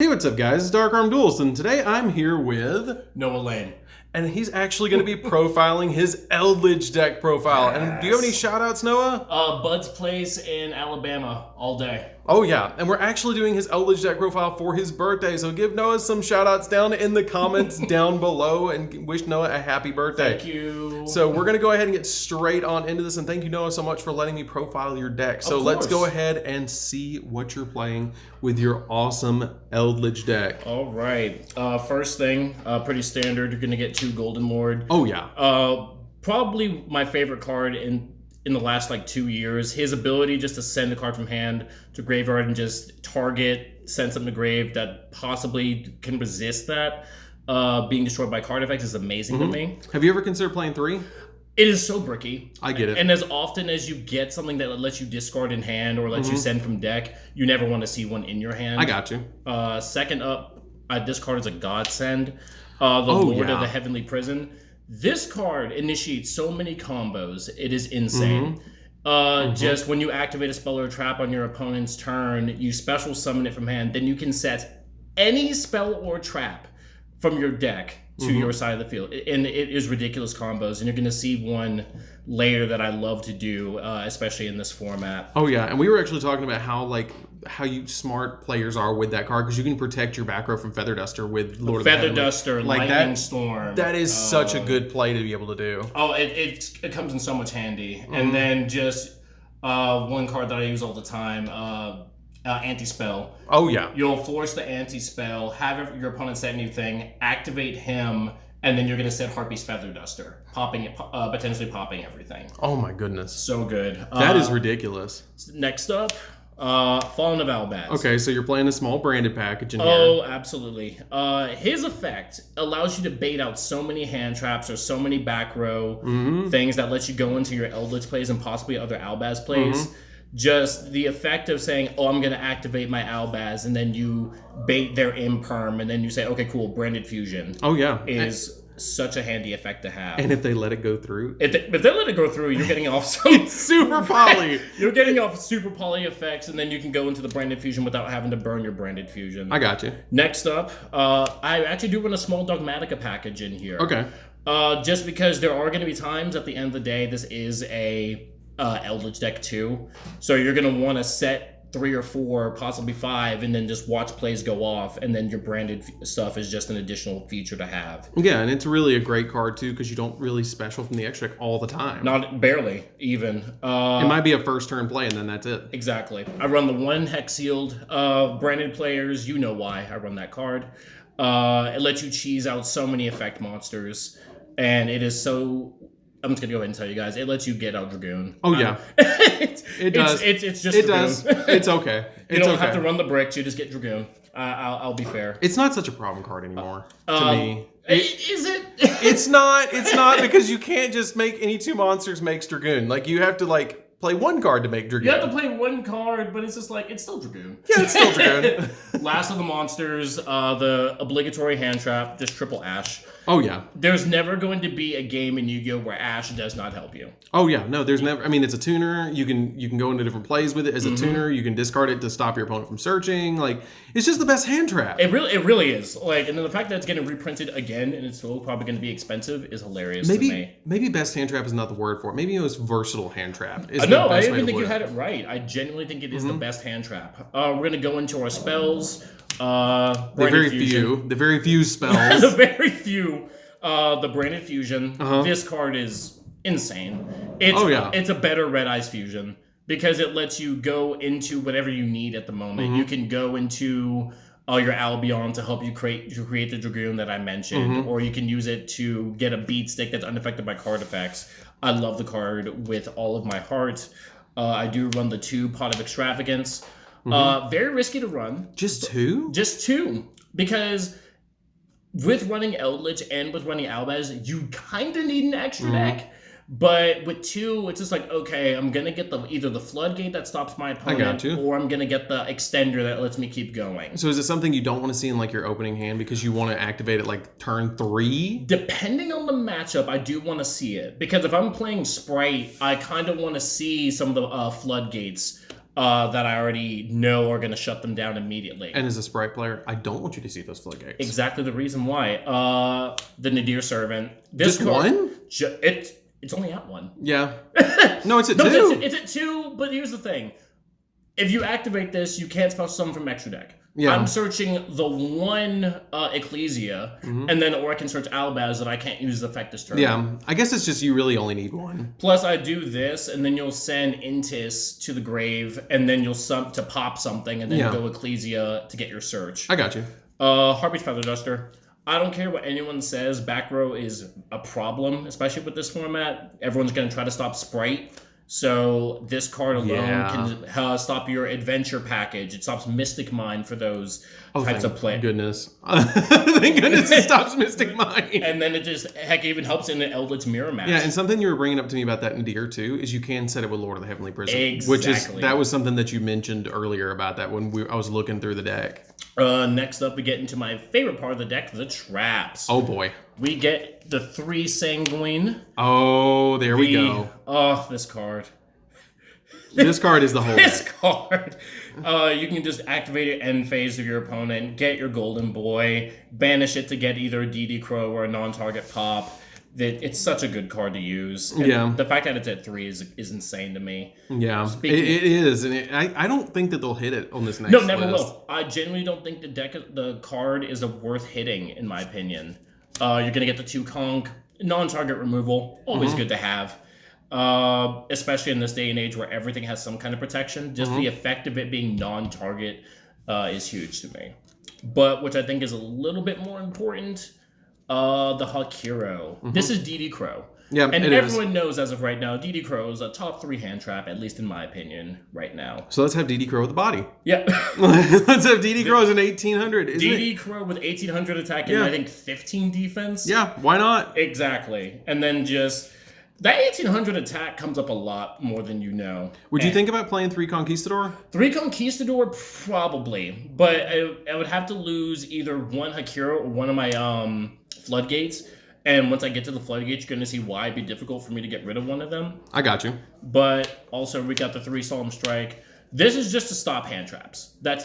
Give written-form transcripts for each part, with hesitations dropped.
Hey, what's up guys? It's DarkArmedDuelist, and today I'm here with Noah Lane. And he's actually going to be profiling his Eldlich deck profile. Yes. And do you have any shout-outs, Noah? Bud's Place in Alabama all day. Oh yeah, and we're actually doing his Eldlich deck profile for his birthday, so give Noah some shout-outs down in the comments down below and wish Noah a happy birthday. Thank you. So we're going to go ahead and get straight on into this, and thank you, Noah, so much for letting me profile your deck. So let's go ahead and see what you're playing with your awesome Eldlich deck. All right. First thing, pretty standard. You're going to get 2 Golden Lord. Oh yeah. Probably my favorite card in the last like 2 years. His ability just to send a card from hand to graveyard and just target, send something to grave that possibly can resist that being destroyed by card effects is amazing to me. Have you ever considered playing 3? It is so bricky. I get it. And as often as you get something that lets you discard in hand or lets you send from deck, you never want to see one in your hand. I got you. Second up, this card is a godsend. Lord of the Heavenly Prison. This card initiates so many combos. It is insane. Just when you activate a spell or a trap on your opponent's turn, you special summon it from hand, then you can set any spell or trap from your deck to your side of the field. And it is ridiculous combos, and you're going to see one later that I love to do, especially in this format. Oh yeah, and we were actually talking about how you smart players are with that card, because you can protect your back row from Feather Duster with Lord of the Heavenly. Feather Duster, like Lightning Storm. That is such a good play to be able to do. Oh, it comes in so much handy. And then just one card that I use all the time, Anti-Spell. Oh yeah. You'll force the Anti-Spell, have your opponent set anything, activate him, and then you're going to set Harpy's Feather Duster, potentially popping everything. Oh my goodness. So good. That is ridiculous. Next up, Fallen of Albaz. Okay, so you're playing a small branded package in here. Oh, absolutely. His effect allows you to bait out so many hand traps or so many back row things that lets you go into your Eldlich plays and possibly other Albaz plays. Just the effect of saying, oh, I'm going to activate my Albaz, and then you bait their imperm, and then you say, okay, cool, Branded Fusion. Oh, yeah. Is such a handy effect to have. And if they let it go through? If they let it go through, you're getting off some... super poly! You're getting off super poly effects, and then you can go into the Branded Fusion without having to burn your Branded Fusion. I got you. Next up, I actually do run a small Dogmatica package in here. Okay. Just because there are going to be times at the end of the day, this is a Eldlich deck too. So you're going to want to set 3 or 4, possibly 5, and then just watch plays go off, and then your branded stuff is just an additional feature to have. Yeah, and it's really a great card too, because you don't really special from the extra deck all the time. Not barely, even. It might be a first turn play, and then that's it. Exactly. I run the 1 Hex Sealed. Branded players, you know why I run that card. It lets you cheese out so many effect monsters, and it is so... I'm just gonna go ahead and tell you guys. It lets you get out Dragoon. Oh yeah, it does. It's just it Dragoon. Does. It's okay. You don't have to run the bricks. You just get Dragoon. I'll be fair. It's not such a problem card anymore to me. Is it? It's not. It's not, because you can't just make any 2 monsters makes Dragoon. Like you have to play 1 card to make Dragoon. You have to play 1 card, but it's just it's still Dragoon. Yeah, it's still Dragoon. Last of the monsters, the obligatory hand trap, just triple Ash. Oh yeah. There's never going to be a game in Yu-Gi-Oh where Ash does not help you. Oh yeah, no, there's never. I mean, it's a tuner. You can go into different plays with it as a tuner. You can discard it to stop your opponent from searching. It's just the best hand trap. It really is. And then the fact that it's getting reprinted again and it's still probably going to be expensive is hilarious to me. Maybe best hand trap is not the word for it. Maybe most versatile hand trap is No, I even think you had it right. I genuinely think it is the best hand trap. We're going to go into our spells. The very few spells. The very few. The Branded Fusion. This card is insane. It's a better Red Eyes Fusion because it lets you go into whatever you need at the moment. You can go into your Albion to help you create the Dragoon that I mentioned, or you can use it to get a beat stick that's unaffected by card effects. I love the card with all of my heart. I do run the 2 Pot of Extravagance. Very risky to run. Just 2? Just 2. Because with running Eldlich and with running Albaz, you kind of need an extra deck. But with 2, it's just okay, I'm going to get either the Floodgate that stops my opponent, or I'm going to get the Extender that lets me keep going. So is it something you don't want to see in your opening hand because you want to activate it turn 3? Depending on the matchup, I do want to see it. Because if I'm playing Sprite, I kind of want to see some of the Floodgates that I already know are going to shut them down immediately. And as a Sprite player, I don't want you to see those floodgates. Exactly the reason why. The Nadir Servant. Just one? It's only at 1. Yeah. No, it's at 2. It's at 2, but here's the thing. If you activate this, you can't spell summon from extra deck. Yeah. I'm searching the one Ecclesia, and then or I can search Albaz that I can't use the effect this turn. Yeah, I guess it's just you really only need one. Plus, I do this, and then you'll send Intis to the grave, and then you'll to pop something, and then go Ecclesia to get your search. I got you. Harpy's Feather Duster. I don't care what anyone says. Back row is a problem, especially with this format. Everyone's going to try to stop Sprite. So this card alone can stop your adventure package. It stops Mystic Mine for those types of play. Goodness. Thank goodness it stops Mystic Mine. And then it just, even helps in the Eldritch Mirror match. Yeah, and something you were bringing up to me about that Nadir too is you can set it with Lord of the Heavenly Prison. Exactly. That was something that you mentioned earlier about that when I was looking through the deck. Next up, we get into my favorite part of the deck, the traps. Oh boy. We get the 3 Sanguine. Oh, there we go. Oh, this card. This card is the whole This card. You can just activate it end phase of your opponent, get your Golden Boy, banish it to get either a DD Crow or a non-target pop. It's such a good card to use. And the fact that it's at 3 is insane to me. Yeah, it is. And I don't think that they'll hit it on this next list. No, never will. I genuinely don't think the card is worth hitting, in my opinion. You're going to get the 2 conk, non-target removal, always good to have. Especially in this day and age where everything has some kind of protection. Just the effect of it being non-target is huge to me. But, which I think is a little bit more important, the Hakiro. This is DD Crow. Yeah, and everyone knows as of right now, DD Crow is a top 3 hand trap, at least in my opinion, right now. So let's have DD Crow with the body. Yeah. Let's have DD Crow as an 1800. DD Crow with 1800 attack and I think 15 defense. Yeah, why not? Exactly. And then just... That 1800 attack comes up a lot more than you know. Would you think about playing 3 Conquistador? 3 Conquistador, probably. But I would have to lose either 1 Hakiro or one of my Floodgates. And once I get to the Floodgates, you're going to see why it'd be difficult for me to get rid of one of them. I got you. But also, we got the 3 Solemn Strike. This is just to stop hand traps. That's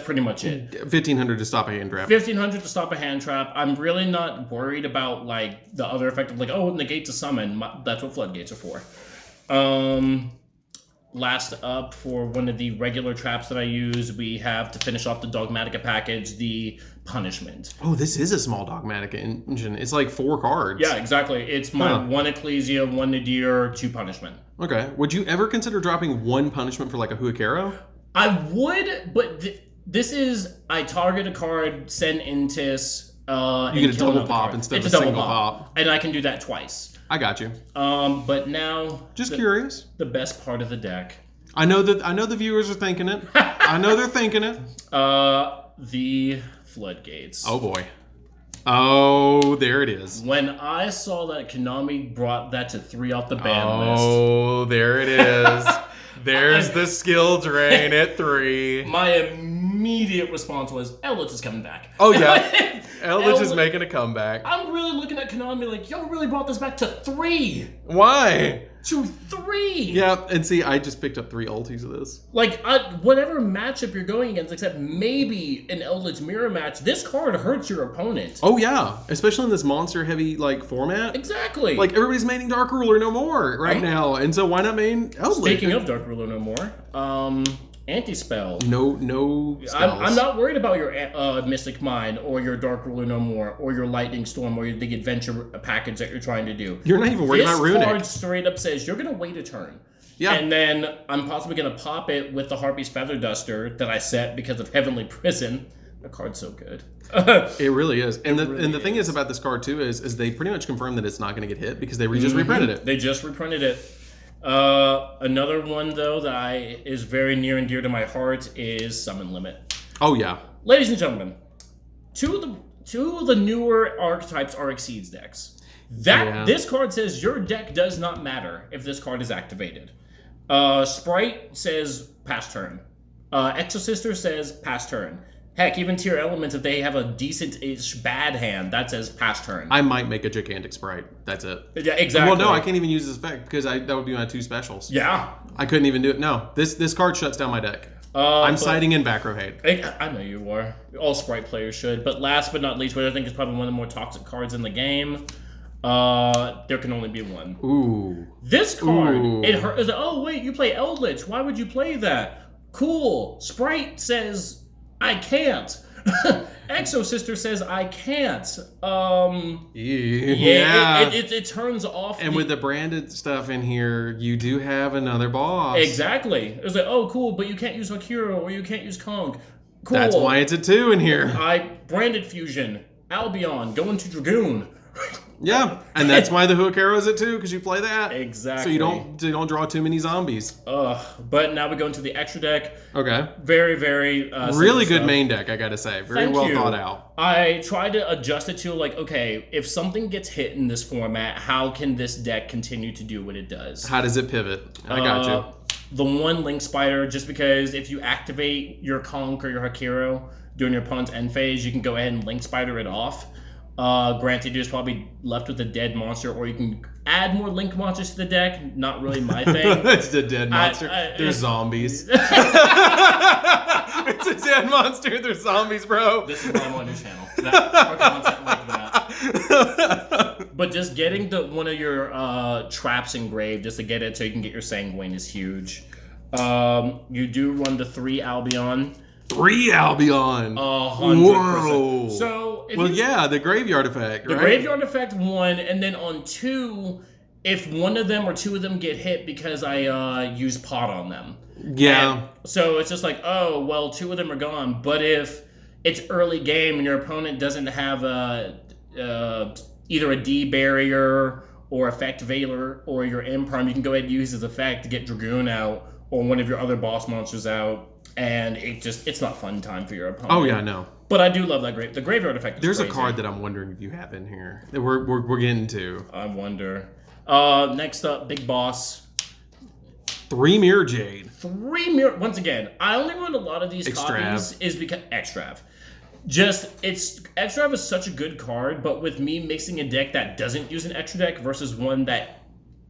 pretty much it. 1500 to stop a hand trap. 1500 to stop a hand trap. I'm really not worried about like the other effect of like, oh, negate to summon. That's what Floodgates are for. Last up for one of the regular traps that I use, we have to finish off the Dogmatica package, the Punishment. Oh, this is a small Dogmatica engine. It's like 4 cards. Yeah, exactly. It's my 1 Ecclesia, 1 Nadir, 2 Punishment. Okay. Would you ever consider dropping 1 Punishment for like a Huakero? I would, but this is, I target a card, send Intis, you get a double pop instead of a single pop. And I can do that twice. I got you. But now... Just curious. The best part of the deck. I know the viewers are thinking it. I know they're thinking it. The Floodgates. Oh, boy. Oh, there it is. When I saw that Konami brought that to 3 off the ban list. Oh, there it is. There's the skill drain at 3. My immediate response was, ELDLICH is coming back. Oh, yeah. ELDLICH is making a comeback. I'm really looking at Konami like, y'all really brought this back to 3. Why? To 3. Yeah, and see, I just picked up 3 ultis of this. Like, whatever matchup you're going against, except maybe an Eldritch Mirror match, this card hurts your opponent. Oh, yeah. Especially in this monster-heavy, like, format. Exactly. Like, everybody's maining Dark Ruler no more now, and so why not main Eldritch? Speaking of Dark Ruler no more, Anti-spell. No spells. I'm not worried about your Mystic Mine or your Dark Ruler no more or your Lightning Storm or your big adventure package that you're trying to do. You're not even worried about Runic. This card straight up says you're going to wait a turn. Yeah. And then I'm possibly going to pop it with the Harpy's Feather Duster that I set because of Heavenly Prison. The card's so good. It really is. And the thing is about this card too is they pretty much confirmed that it's not going to get hit because they just reprinted it. They just reprinted it. Another one though that is very near and dear to my heart is Summon Limit. Oh yeah. Ladies and gentlemen, two of the newer archetypes are Exceeds decks. This card says your deck does not matter if this card is activated. Sprite says pass turn. Exosister says pass turn. Heck, even tier elements, if they have a decent-ish bad hand, that says pass turn. I might make a gigantic sprite. That's it. Yeah, exactly. Well, no, I can't even use this effect because that would be my 2 specials. Yeah. I couldn't even do it. No, this card shuts down my deck. I'm siding in back row hate. I know you are. All sprite players should. But last but not least, what I think is probably one of the more toxic cards in the game, there can only be one. Ooh. This card, it hurt. It's like, oh, wait, you play Eldritch. Why would you play that? Cool. Sprite says, I can't. Exo Sister says I can't. It turns off. And with the branded stuff in here, you do have another boss. Exactly. It's like, oh, cool, but you can't use Akira or you can't use Kong. Cool. That's why it's a 2 in here. Branded Fusion, Albion, going to Dragoon. Yeah, and that's why the Hook Arrow is it too, because you play that. Exactly. So you don't draw too many zombies. But now we go into the extra deck. Okay. Very, very really good main deck, I gotta say. Very well thought out. I tried to adjust it to like, okay, if something gets hit in this format, how can this deck continue to do what it does? How does it pivot? I got you. The one Link Spider, just because if you activate your Conk or your Hakiro during your opponent's end phase, you can go ahead and Link Spider it off. Granted, you're just probably left with a dead monster, or you can add more Link monsters to the deck. Not really my thing. It's a dead monster. They're zombies. It's a dead monster. They're zombies, bro. This is why I'm on your channel. For content like that. But just getting one of your traps engraved, just to get it so you can get your Sanguine, is huge. You do run the 3 Albion. 3 Albion. 100%. Whoa. So, the graveyard effect, right? The graveyard effect 1, and then on 2, if one of them or 2 of them get hit because I use pot on them. Yeah. And so it's just like, oh, well, 2 of them are gone. But if it's early game and your opponent doesn't have either a D barrier or effect Veiler or your Prime, you can go ahead and use his effect to get Dragoon out or one of your other boss monsters out. And it's not fun time for your opponent. Oh, yeah, no. But I do love that the graveyard effect. There's a card that I'm wondering if you have in here that we're getting to. I wonder. Next up, Big Boss. 3 Mirror Jade. 3 Mirror. Once again, I only run a lot of these copies is because Extrav. Extrav is such a good card, but with me mixing a deck that doesn't use an extra deck versus one that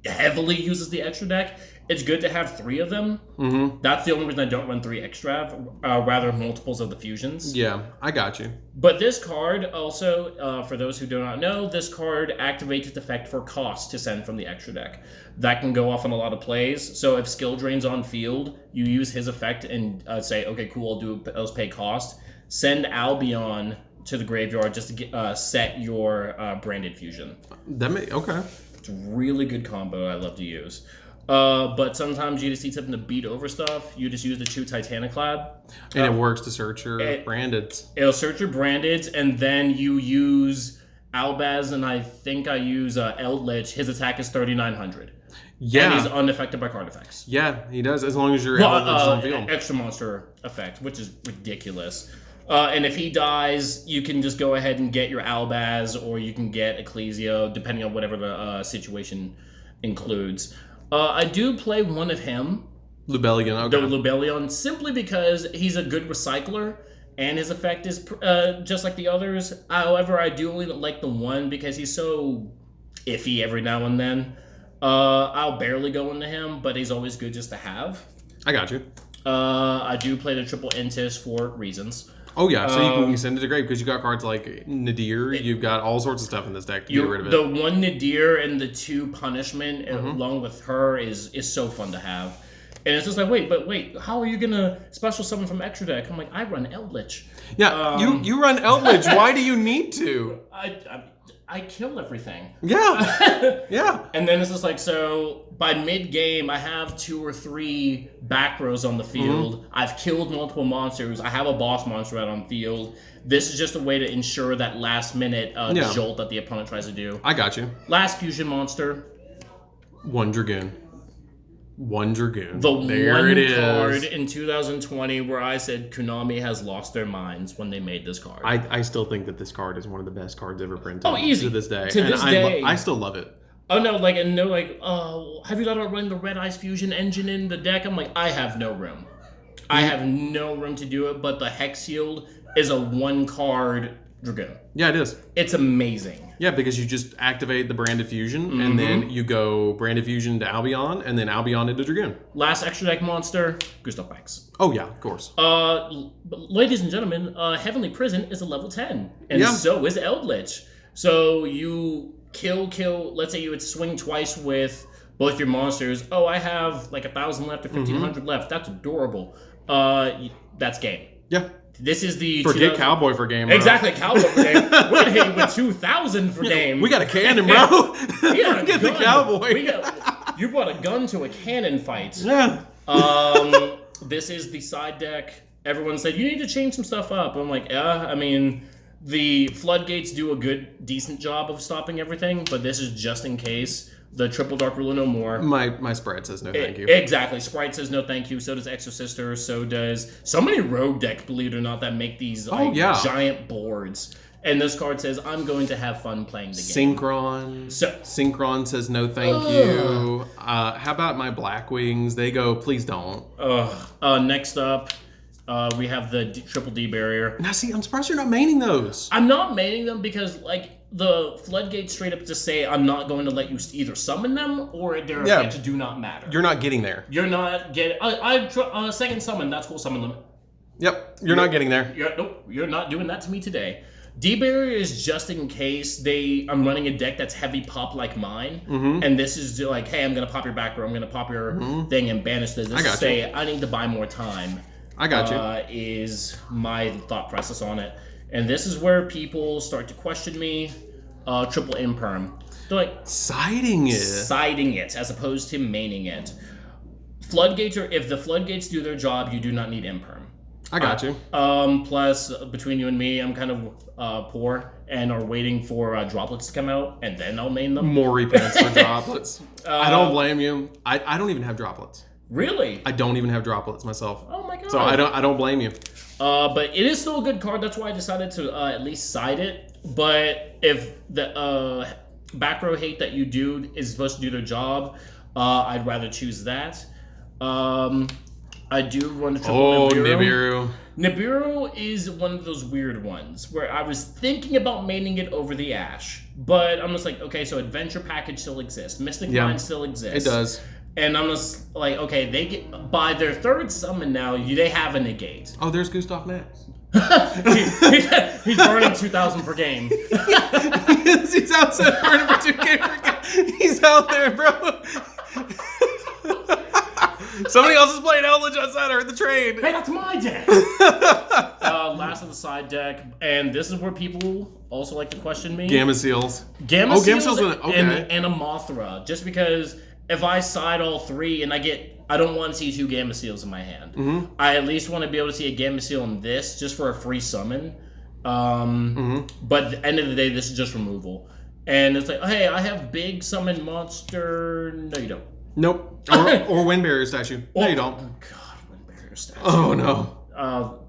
heavily uses the extra deck, it's good to have 3 of them. Mm-hmm. That's the only reason I don't run 3 Extrav, rather multiples of the fusions. Yeah, I got you. But this card also, for those who do not know, this card activates its effect for cost to send from the extra deck. That can go off on a lot of plays. So if skill drain's on field, you use his effect and say, okay, cool, I'll pay cost. Send Albion to the graveyard just to get, set your branded fusion. Okay. It's a really good combo I love to use. But sometimes you just need something to beat over stuff. You just use the 2 Titaniclad. And it works to search your brandeds. It'll search your brandeds, and then you use Albaz, and I think I use Eldlich. His attack is 3,900. Yeah. And he's unaffected by card effects. Yeah, he does, as long as your Eldlich is on field. Extra monster effect, which is ridiculous. And if he dies, you can just go ahead and get your Albaz, or you can get Ecclesia, depending on whatever the situation includes. I do play one of him. Lubellion, okay. The Lubellion, simply because he's a good recycler, and his effect is just like the others. However, I do only like the one because he's so iffy every now and then. I'll barely go into him, but he's always good just to have. I got you. I do play the triple Intis for reasons. Oh, yeah, so you can send it to grave because you got cards like Nadir. You've got all sorts of stuff in this deck to get rid of it. The 1 Nadir and the 2 Punishment along with her is so fun to have. And it's just like, wait, how are you going to special summon from extra deck? I'm like, I run Eldlich. Yeah, you run Eldlich. Why do you need to? I kill everything. Yeah. Yeah. And then it's just like, so by mid-game, I have 2 or 3 back rows on the field. Mm-hmm. I've killed multiple monsters. I have a boss monster out on field. This is just a way to ensure that last-minute jolt that the opponent tries to do. I got you. Last fusion monster. 1 Dragoon. 1 Dragoon. The one card in 2020 where I said Konami has lost their minds when they made this card. I still think that this card is one of the best cards ever printed. Oh, easy. To this day. To this day. I still love it. Oh, no, have you thought about running the Red Eyes Fusion engine in the deck? I'm like, I have no room. I have no room to do it, but the Hex Shield is a 1-card Dragoon. Yeah, it is. It's amazing. Yeah, because you just activate the Branded Fusion, and then you go Branded Fusion to Albion, and then Albion into Dragoon. Last extra deck monster, Gustav Max. Oh, yeah, of course. Ladies and gentlemen, Heavenly Prison is a level 10, and so is Eldlich. So you kill, let's say you would swing twice with both your monsters. Oh, I have like 1,000 left or 1,500 left. That's adorable. That's game. Yeah. This is the... Forget Cowboy for game, bro. Exactly, Cowboy for game. We're going to hit you with 2,000 for game. We got a cannon, bro. Forget the Cowboy. You brought a gun to a cannon fight. Yeah. This is the side deck. Everyone said, you need to change some stuff up. I'm like, I mean, the Floodgates do a decent job of stopping everything, but this is just in case. The Triple Dark Ruler no more. My Sprite says no thank you. Exactly. Sprite says no thank you. So does Exorcister. So does so many rogue decks, believe it or not, that make these giant boards. And this card says, I'm going to have fun playing the game. Synchron says no thank you. How about my Black Wings? They go, please don't. Next up, we have the Triple D barrier. Now see, I'm surprised you're not maining those. I'm not maining them because, like, the Floodgates straight up just say, I'm not going to let you either summon them or their effects do not matter. You're not getting there. You're not getting... second summon, that's cool, summon limit. Yep, you're not getting there. Nope, you're not doing that to me today. D-Barrier is just in case I'm running a deck that's heavy pop like mine, and this is like, hey, I'm going to pop your back row, I'm going to pop your thing and banish this. This is say, I need to buy more time. I got you. Is my thought process on it. And this is where people start to question me. Triple Imperm. They're like... Siding it, as opposed to maining it. Floodgates if the Floodgates do their job, you do not need Imperm. I got you. Plus, between you and me, I'm kind of poor and are waiting for droplets to come out, and then I'll main them. More repents for droplets. I don't blame you. I don't even have droplets. Really? I don't even have droplets myself. Oh my god. So I don't blame you. But it is still a good card. That's why I decided to at least side it. But if the back row hate that you do is supposed to do their job, I'd rather choose that. I do run the triple Nibiru. Nibiru is one of those weird ones where I was thinking about maining it over the Ash. But I'm just like, okay, so Adventure Package still exists. Mystic Mind still exists. It does. And I'm just like, okay, they get by their third summon now, they have a negate. Oh, there's Gustav Max. He's burning 2,000 per game. He's outside burning for 2K per game. He's out there, bro. Somebody else is playing Eldlich outside. I heard the trade. Hey, that's my deck. Last of the side deck, and this is where people also like to question me. Gamma Seals. Gamma Seals and a Mothra. Just because if I side all three and I don't want to see 2 Gamma Seals in my hand. I at least want to be able to see a Gamma Seal in this just for a free summon. But at the end of the day, this is just removal. And it's like, hey, I have big summon monster. No, you don't. Nope. Or Wind Barrier statue. No, you don't. Oh god, Wind Barrier statue. Oh no.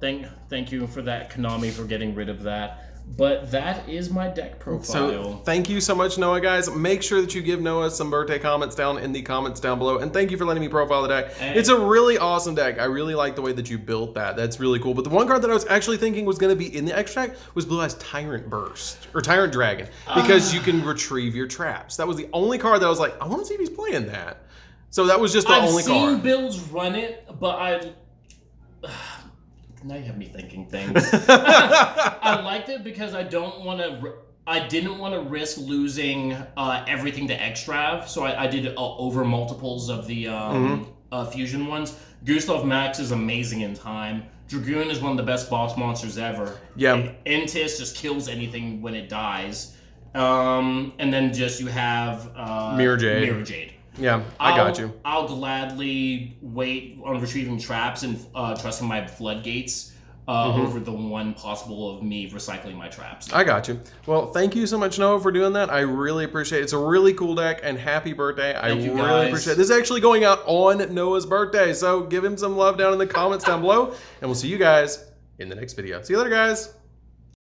Thank you for that, Konami, for getting rid of that. But that is my deck profile. So thank you so much, Noah, guys. Make sure that you give Noah some birthday comments down in the comments down below. And thank you for letting me profile the deck. It's a really awesome deck. I really like the way that you built that. That's really cool. But the one card that I was actually thinking was going to be in the extract was Blue Eyes Tyrant Burst. Or Tyrant Dragon. Because you can retrieve your traps. That was the only card that I was like, I want to see if he's playing that. So that was just the only card. I've seen builds run it, but now you have me thinking things. I liked it because I didn't want to risk losing everything to Extrav, so I did over multiples of the fusion ones. Gustav Max is amazing in time. Dragoon is one of the best boss monsters ever. Yeah. Intis just kills anything when it dies. And then just you have Mirror Jade. Yeah, I got you. I'll gladly wait on retrieving traps and trusting my floodgates over the one possible of me recycling my traps. I got you. Well, thank you so much, Noah, for doing that. I really appreciate it. It's a really cool deck, and happy birthday. I really appreciate it. This is actually going out on Noah's birthday, so give him some love down in the comments down below, and we'll see you guys in the next video. See you later, guys.